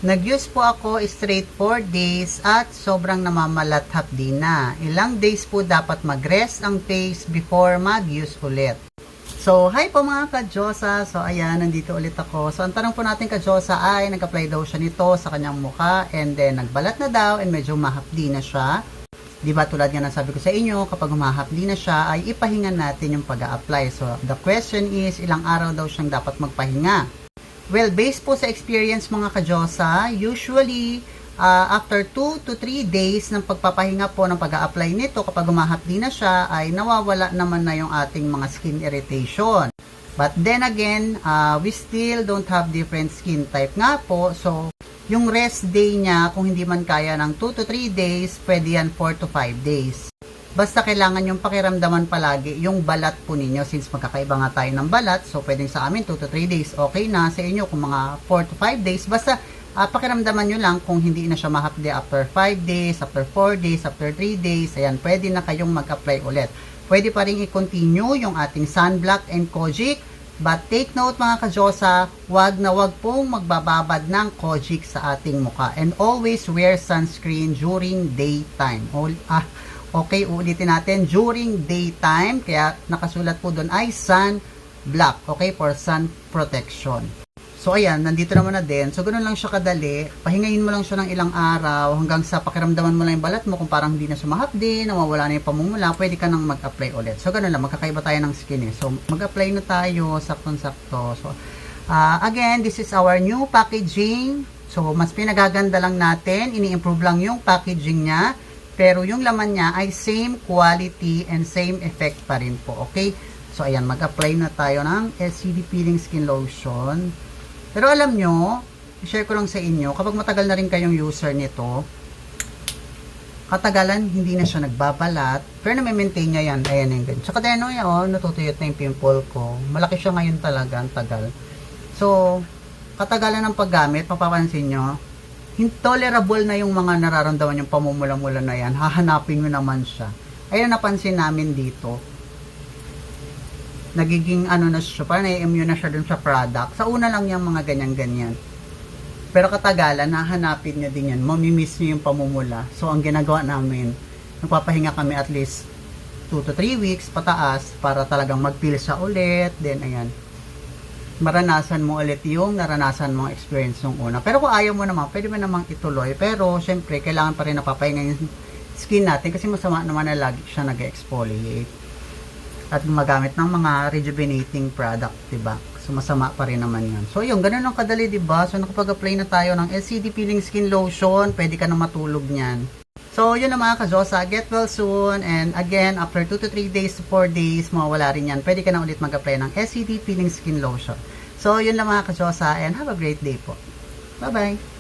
Nag-use po ako straight 4 days at sobrang namamalathap din na. Ilang days po dapat mag-rest ang face before mag-use ulit. So, hi po mga ka-Diyosa. So, ayan, nandito ulit ako. So, ang tanong po natin ka-Diyosa ay nag-apply daw siya nito sa kanyang mukha and then nagbalat na daw and medyo mahapdi na siya. Diba tulad nga ng sabi ko sa inyo, kapag humahapdi na siya ay ipahinga natin yung pag-a-apply. So, the question is, ilang araw daw siyang dapat magpahinga? Well, based po sa experience mga ka-Diyosa, usually, after 2 to 3 days ng pagpapahinga po ng pag-a-apply nito, kapag humahapdi na siya, ay nawawala naman na yung ating mga skin irritation. But then again, we still don't have different skin type nga po. So, yung rest day niya, kung hindi man kaya ng 2 to 3 days, pwede yan 4 to 5 days. Basta kailangan yung pakiramdaman palagi yung balat po ninyo since magkakaiba nga tayo ng balat. So, pwedeng sa amin 2 to 3 days. Okay na sa inyo kung mga 4 to 5 days. Basta pakiramdaman nyo lang kung hindi na siya mahapdi after 5 days, after 4 days, after 3 days. Ayan, pwede na kayong mag-apply ulit. Pwede pa rin i-continue yung ating sunblock and kojic. But take note mga ka-Diyosa, wag na wag pong magbababad ng kojic sa ating mukha. And always wear sunscreen during daytime. Okay, ulitin natin, during daytime, kaya nakasulat po doon ay sun block, okay, for sun protection. So, ayan, nandito naman na din. So, ganoon lang siya kadali. Pahingayin mo lang siya ng ilang araw hanggang sa pakiramdaman mo lang yung balat mo kung parang hindi na sumahapdi, nawawala na yung pamumula, pwede ka nang mag-apply ulit. So, ganoon lang, magkakaiba tayo ng skin eh. So, mag-apply na tayo, saktong-sakto. So, again, this is our new packaging. So, mas pinagaganda lang natin, ini-improve lang yung packaging niya. Pero yung laman niya ay same quality and same effect pa rin po. Okay? So, ayan, mag-apply na tayo ng SCD Peeling Skin Lotion. Pero alam nyo, i-share ko lang sa inyo, kapag matagal na rin kayong user nito, katagalan, hindi na siya nagbabalat. Pero na-maintain niya yan. Ayan yung ganyan. Tsaka din, natutuyot na yung pimple ko. Malaki siya ngayon talaga, ang tagal. So, katagalan ng paggamit, mapapansin nyo, intolerable na yung mga nararamdaman yung pamumula-mula na yan. Hahanapin nyo naman siya. Ayun napansin namin dito. Nagiging na siya, parang na-immune na siya dun sa product. Sa una lang yung mga ganyan-ganyan. Pero katagalan, hahanapin nyo din yan. Mamimiss nyo yung pamumula. So, ang ginagawa namin, nagpapahinga kami at least 2 to 3 weeks pataas para talagang mag-peel siya ulit. Then, ayan. Maranasan mo ulit yung naranasan mong experience nung una. Pero kung ayaw mo naman, pwede mo namang ituloy. Pero, syempre, kailangan pa rin napapahinga yung skin natin kasi masama naman na lagi siya nag-exfoliate. At gumagamit ng mga rejuvenating product, diba? So, masama pa rin naman yun. So, yun, ganun lang kadali, diba? So, nakapag-apply na tayo ng SCD Peeling Skin Lotion. Pwede ka na matulog niyan. So, yun na mga ka-Diyosa. Get well soon. And again, after 2 to 3 days to 4 days, mawawala rin yan. Pwede ka na ulit mag-apply ng SCD Peeling Skin Lotion. So, yun lang mga ka-Diyosa. And have a great day po. Bye-bye!